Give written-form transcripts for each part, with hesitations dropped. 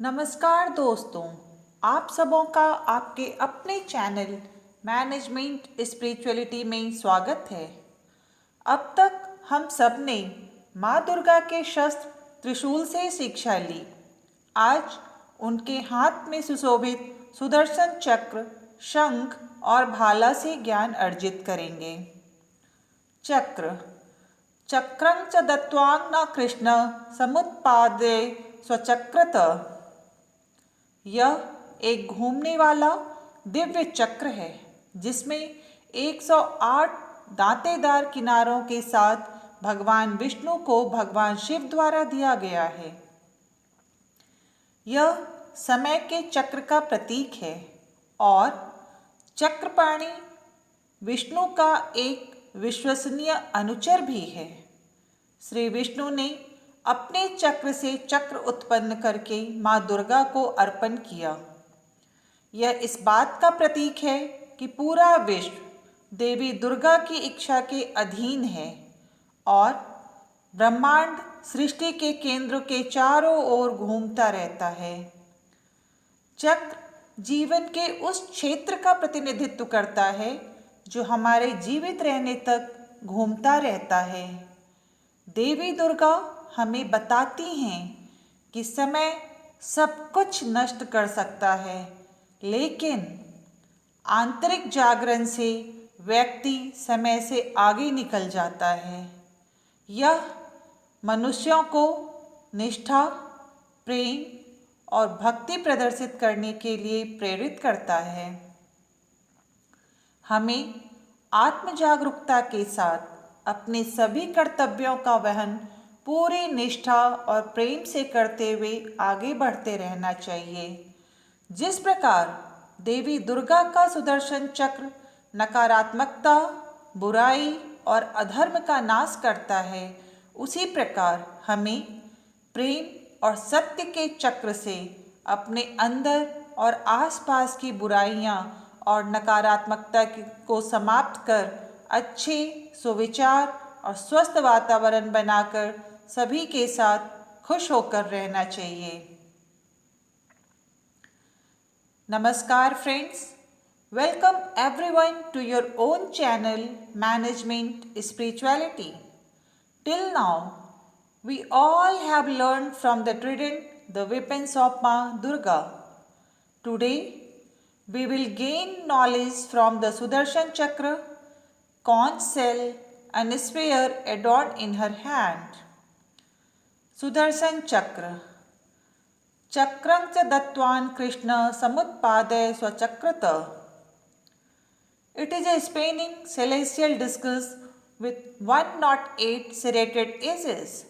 नमस्कार दोस्तों, आप सबों का आपके अपने चैनल मैनेजमेंट स्पिरिचुअलिटी में स्वागत है। अब तक हम सब ने माँ दुर्गा के शस्त्र त्रिशूल से शिक्षा ली। आज उनके हाथ में सुशोभित सुदर्शन चक्र, शंख और भाला से ज्ञान अर्जित करेंगे। चक्र चक्रं च दत्त्वां न कृष्ण समुत्पादे स्वचक्रत। यह एक घूमने वाला दिव्य चक्र है जिसमें 108 दांतेदार किनारों के साथ भगवान विष्णु को भगवान शिव द्वारा दिया गया है। यह समय के चक्र का प्रतीक है और चक्रपाणि विष्णु का एक विश्वसनीय अनुचर भी है। श्री विष्णु ने अपने चक्र से चक्र उत्पन्न करके माँ दुर्गा को अर्पण किया। यह इस बात का प्रतीक है कि पूरा विश्व देवी दुर्गा की इच्छा के अधीन है और ब्रह्मांड सृष्टि के केंद्र के चारों ओर घूमता रहता है। चक्र जीवन के उस क्षेत्र का प्रतिनिधित्व करता है जो हमारे जीवित रहने तक घूमता रहता है। देवी दुर्गा हमें बताती हैं कि समय सब कुछ नष्ट कर सकता है, लेकिन आंतरिक जागरण से व्यक्ति समय से आगे निकल जाता है। यह मनुष्यों को निष्ठा, प्रेम और भक्ति प्रदर्शित करने के लिए प्रेरित करता है। हमें आत्म जागरूकता के साथ अपने सभी कर्तव्यों का वहन पूरी निष्ठा और प्रेम से करते हुए आगे बढ़ते रहना चाहिए। जिस प्रकार देवी दुर्गा का सुदर्शन चक्र नकारात्मकता, बुराई और अधर्म का नाश करता है, उसी प्रकार हमें प्रेम और सत्य के चक्र से अपने अंदर और आसपास की बुराइयां और नकारात्मकता को समाप्त कर अच्छे सुविचार और स्वस्थ वातावरण बनाकर सभी के साथ खुश होकर रहना चाहिए। नमस्कार friends, welcome everyone to your own channel management spirituality. Till now, we all have learned from the trident the weapons of Ma Durga. Today, we will gain knowledge from the Sudarshan Chakra, conch shell, and spear adorned in her hand. Sudarshan Chakra Chakram cha dattvan Krishna samutpade swachakrata. It is a spinning celestial discus with 108 serrated edges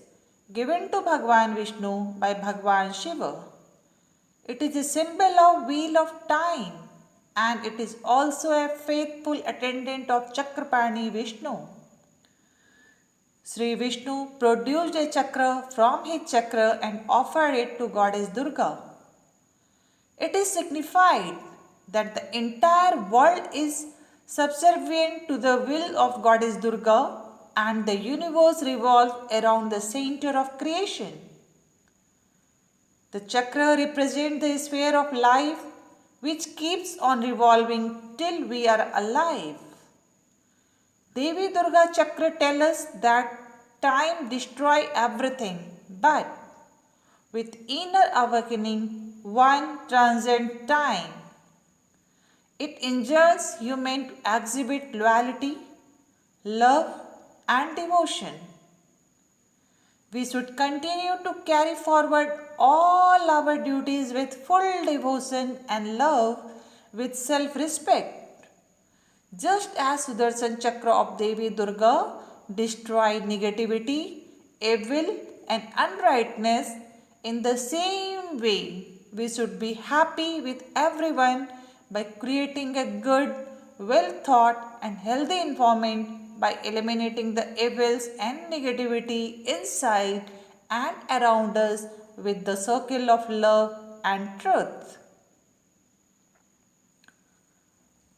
given to Bhagwan Vishnu by Bhagwan Shiva. It is a symbol of wheel of time and it is also a faithful attendant of Chakrapani Vishnu. Sri Vishnu produced a chakra from his chakra and offered it to Goddess Durga. It is signified that the entire world is subservient to the will of Goddess Durga and the universe revolves around the center of creation. The chakra represents the sphere of life which keeps on revolving till we are alive. Devi Durga Chakra tells us that time destroys everything, but with inner awakening, one transcends time. It enjoins human to exhibit loyalty, love, and devotion. We should continue to carry forward all our duties with full devotion and love with self-respect. Just as Sudarshan Chakra of Devi Durga destroyed negativity, evil, and unrightness, in the same way we should be happy with everyone by creating a good, well thought, and healthy environment by eliminating the evils and negativity inside and around us with the circle of love and truth.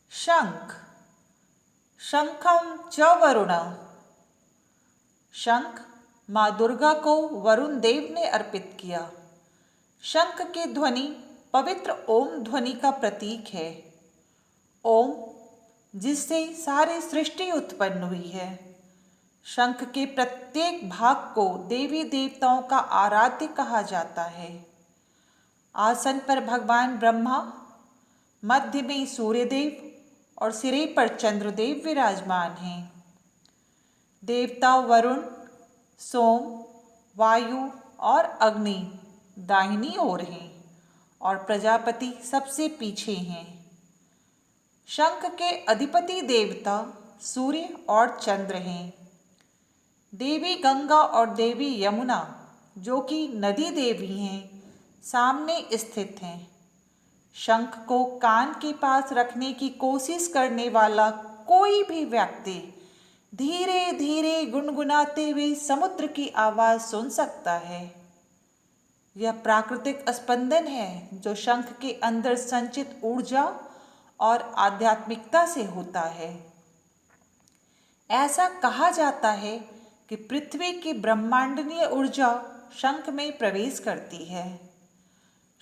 Shankh शंखम च वरुण। शंख माँ दुर्गा को वरुण देव ने अर्पित किया। शंख की ध्वनि पवित्र ओम ध्वनि का प्रतीक है। ओम जिससे सारी सृष्टि उत्पन्न हुई है। शंख के प्रत्येक भाग को देवी देवताओं का आराध्य कहा जाता है। आसन पर भगवान ब्रह्मा, मध्य में सूर्यदेव और सिरे पर चंद्रदेव विराजमान हैं। देवता वरुण, सोम, वायु और अग्नि दाहिनी ओर हैं और प्रजापति सबसे पीछे हैं। शंख के अधिपति देवता सूर्य और चंद्र हैं। देवी गंगा और देवी यमुना, जो कि नदी देवी हैं, सामने स्थित हैं। शंख को कान के पास रखने की कोशिश करने वाला कोई भी व्यक्ति धीरे धीरे गुनगुनाते हुए समुद्र की आवाज़ सुन सकता है। यह प्राकृतिक स्पंदन है जो शंख के अंदर संचित ऊर्जा और आध्यात्मिकता से होता है। ऐसा कहा जाता है कि पृथ्वी की ब्रह्मांडीय ऊर्जा शंख में प्रवेश करती है।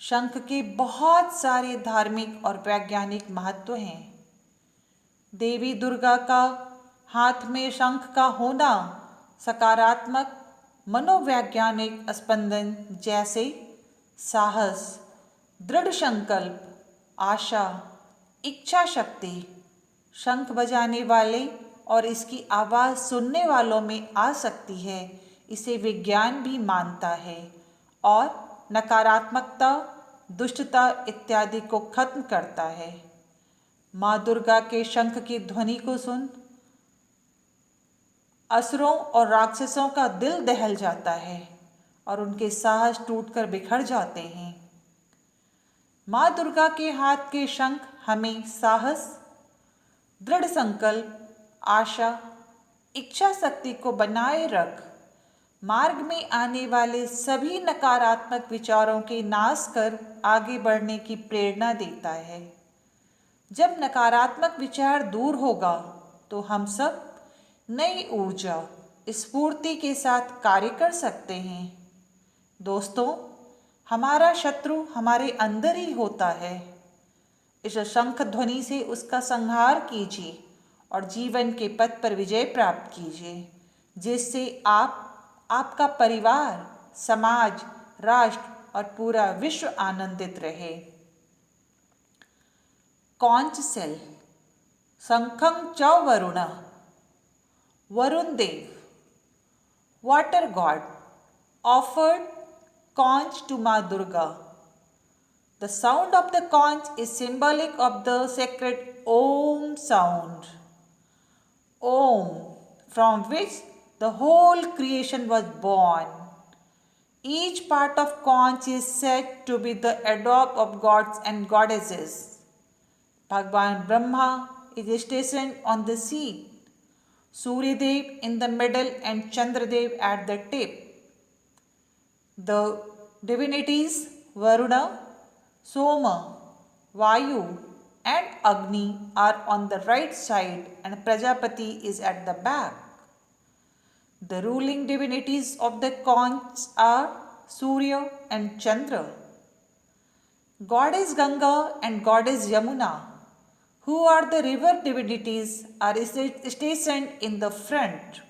शंख के बहुत सारे धार्मिक और वैज्ञानिक महत्व हैं। देवी दुर्गा का हाथ में शंख का होना सकारात्मक मनोवैज्ञानिक स्पंदन जैसे साहस, दृढ़ संकल्प, आशा, इच्छा शक्ति, शंख बजाने वाले और इसकी आवाज़ सुनने वालों में आ सकती है, इसे विज्ञान भी मानता है और नकारात्मकता, दुष्टता इत्यादि को खत्म करता है। माँ दुर्गा के शंख की ध्वनि को सुन असुरों और राक्षसों का दिल दहल जाता है और उनके साहस टूटकर बिखर जाते हैं। माँ दुर्गा के हाथ के शंख हमें साहस, दृढ़ संकल्प, आशा, इच्छा शक्ति को बनाए रख मार्ग में आने वाले सभी नकारात्मक विचारों के नाश कर आगे बढ़ने की प्रेरणा देता है। जब नकारात्मक विचार दूर होगा तो हम सब नई ऊर्जा, स्फूर्ति के साथ कार्य कर सकते हैं। दोस्तों, हमारा शत्रु हमारे अंदर ही होता है। इस शंख ध्वनि से उसका संहार कीजिए और जीवन के पथ पर विजय प्राप्त कीजिए, जिससे आप, आपका परिवार, समाज, राष्ट्र और पूरा विश्व आनंदित रहे। Conch cell. शंखं च वरुण, वरुण देव, water god, offered conch to Ma Durga. The sound of the conch is symbolic of the sacred Om sound. Om, from which the whole creation was born. Each part of conch is said to be the adobe of gods and goddesses. Bhagwan Brahma is stationed on the seat, Suryadev in the middle and Chandradev at the tip. The divinities Varuna, Soma, Vayu and Agni are on the right side and Prajapati is at the back. The ruling divinities of the conch are Surya and Chandra. Goddess Ganga and Goddess Yamuna, who are the river divinities, are stationed in the front.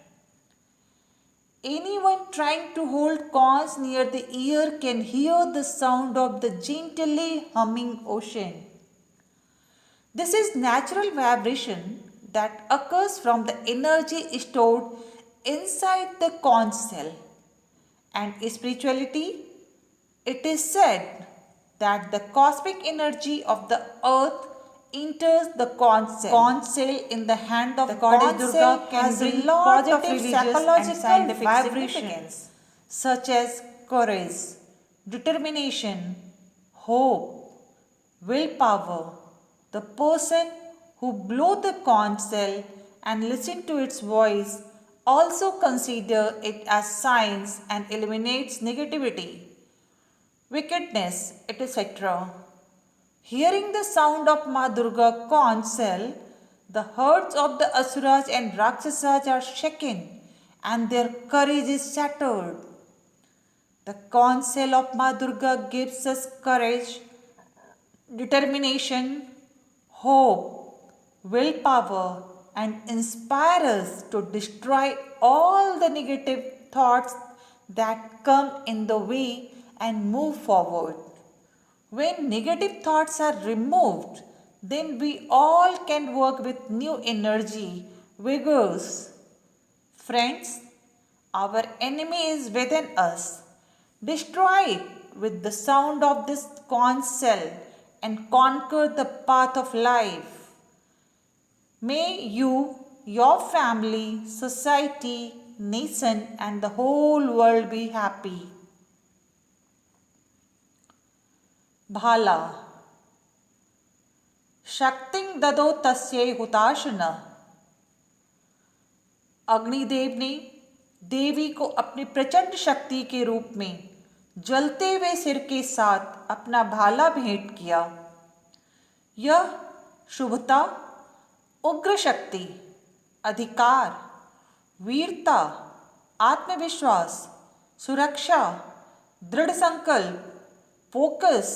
Anyone trying to hold conch near the ear can hear the sound of the gently humming ocean. This is natural vibration that occurs from the energy stored inside the conch shell. And spirituality, it is said that the cosmic energy of the earth enters the conch shell in the hand of the goddess Durga can bring positive psychological and scientific significance such as courage, determination, hope, willpower. The person who blow the conch shell and listen to its voice also consider it as science and eliminates negativity, wickedness, etc. Hearing the sound of Ma Durga conch shell, the hearts of the Asuras and Rakshasas are shaken and their courage is shattered. The counsel of Ma Durga gives us courage, determination, hope, willpower, and inspire us to destroy all the negative thoughts that come in the way and move forward. When negative thoughts are removed, then we all can work with new energy, vigors. Friends, our enemy is within us. Destroy it with the sound of this conch shell and conquer the path of life. May you, your family, society, nation, and the whole world be happy. भाला शक्तिं ददो तस्यै हुताशन। अग्निदेव ने देवी को अपनी प्रचंड शक्ति के रूप में जलते हुए सिर के साथ अपना भाला भेंट किया। यह शुभता, उग्र शक्ति, अधिकार, वीरता, आत्मविश्वास, सुरक्षा, दृढ़ संकल्प, फोकस,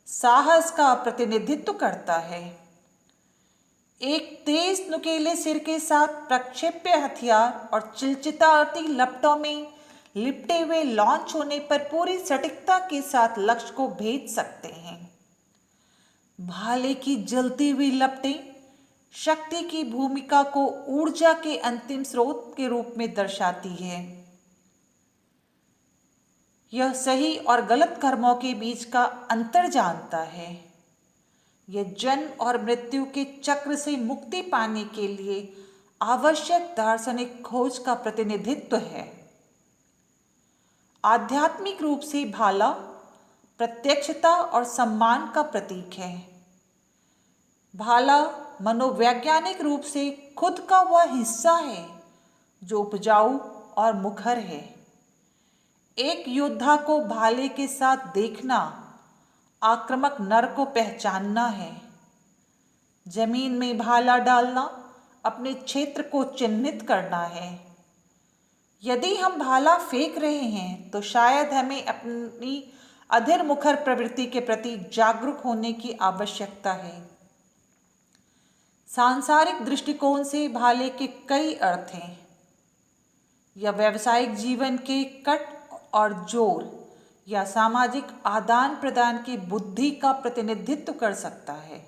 साहस का प्रतिनिधित्व करता है। एक तेज नुकीले सिर के साथ प्रक्षेप्य हथियार और चिलचिलाती लपटों में लिपटे हुए लॉन्च होने पर पूरी सटीकता के साथ लक्ष्य को भेद सकते हैं। भाले की जलती हुई लपटें शक्ति की भूमिका को ऊर्जा के अंतिम स्रोत के रूप में दर्शाती है। यह सही और गलत कर्मों के बीच का अंतर जानता है। यह जन्म और मृत्यु के चक्र से मुक्ति पाने के लिए आवश्यक दार्शनिक खोज का प्रतिनिधित्व है। आध्यात्मिक रूप से भाला प्रत्यक्षता और सम्मान का प्रतीक है। भाला मनोवैज्ञानिक रूप से खुद का वह हिस्सा है जो उपजाऊ और मुखर है। एक योद्धा को भाले के साथ देखना आक्रामक नर को पहचानना है। जमीन में भाला डालना अपने क्षेत्र को चिन्हित करना है। यदि हम भाला फेंक रहे हैं तो शायद हमें अपनी अधीर मुखर प्रवृत्ति के प्रति जागरूक होने की आवश्यकता है। सांसारिक दृष्टिकोण से भाले के कई अर्थ हैं। यह व्यावसायिक जीवन के कट और जोर या सामाजिक आदान प्रदान की बुद्धि का प्रतिनिधित्व कर सकता है।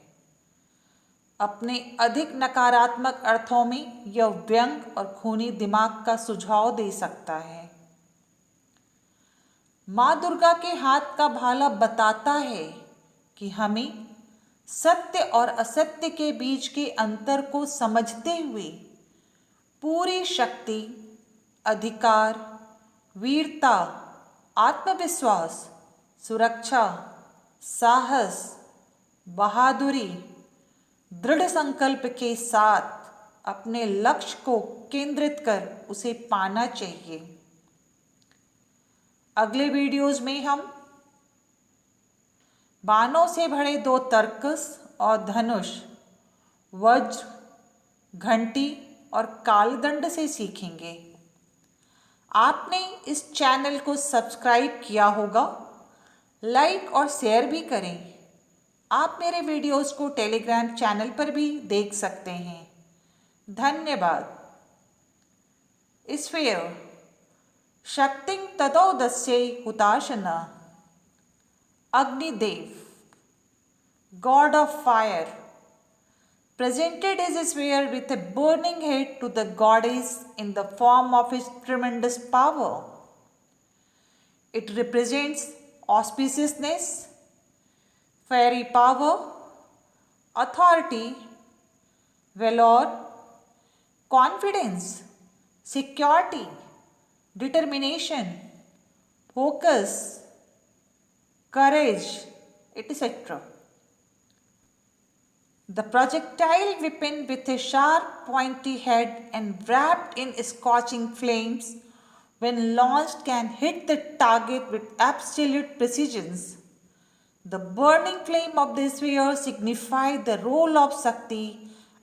अपने अधिक नकारात्मक अर्थों में यह व्यंग और खूनी दिमाग का सुझाव दे सकता है। माँ दुर्गा के हाथ का भाला बताता है कि हमें सत्य और असत्य के बीच के अंतर को समझते हुए पूरी शक्ति, अधिकार, वीरता, आत्मविश्वास, सुरक्षा, साहस, बहादुरी, दृढ़ संकल्प के साथ अपने लक्ष्य को केंद्रित कर उसे पाना चाहिए। अगले वीडियोज में हम बाणों से भरे 2 तरकस और धनुष, वज्र, घंटी और कालदंड से सीखेंगे। आपने इस चैनल को सब्सक्राइब किया होगा, लाइक और शेयर भी करें। आप मेरे वीडियोस को टेलीग्राम चैनल पर भी देख सकते हैं। धन्यवाद। स्फीयर शक्तिं ततोदस्यै हुताशना। Agnidev, god of fire, presented his sphere with a burning head to the goddess in the form of his tremendous power. It represents auspiciousness, fairy power, authority, valor, confidence, security, determination, focus, courage, etc. The projectile weapon with a sharp pointy head and wrapped in scorching flames when launched can hit the target with absolute precision. The burning flame of the sphere signifies the role of Shakti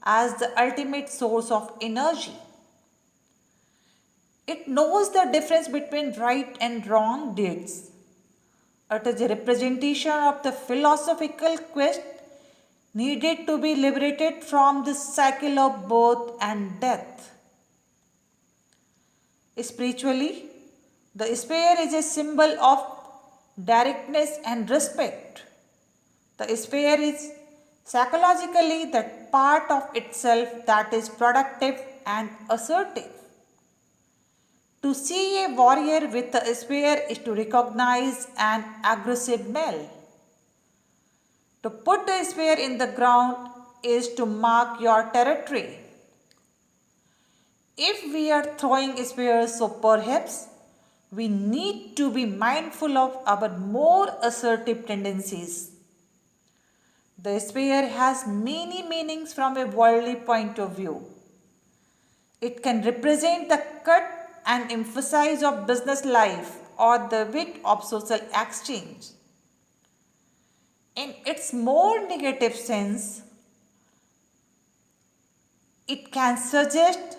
as the ultimate source of energy. It knows the difference between right and wrong deeds. It is a representation of the philosophical quest needed to be liberated from the cycle of birth and death. Spiritually, the spear is a symbol of directness and respect. The spear is psychologically that part of itself that is productive and assertive. To see a warrior with a spear is to recognize an aggressive male. To put a spear in the ground is to mark your territory. If we are throwing spears, so perhaps we need to be mindful of our more assertive tendencies. The spear has many meanings from a worldly point of view. It can represent the cut and emphasize of business life or the wit of social exchange. In its more negative sense, it can suggest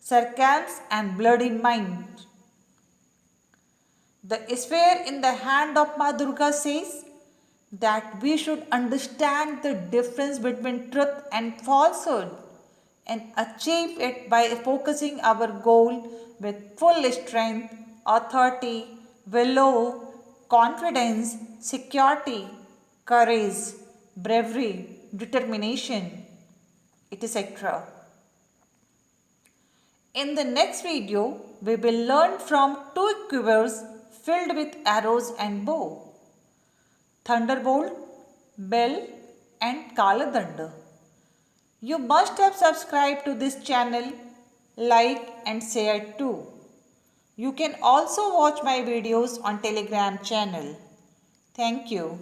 sarcasm and bloody mind. The spear in the hand of Ma Durga says that we should understand the difference between truth and falsehood and achieve it by focusing our goal with full strength, authority, valor, confidence, security, courage, bravery, determination, etc. In the next video, we will learn from two quivers filled with arrows and bow. Thunderbolt, Bell and Kaladanda. You must have subscribed to this channel, like and share too. You can also watch my videos on Telegram channel. Thank you.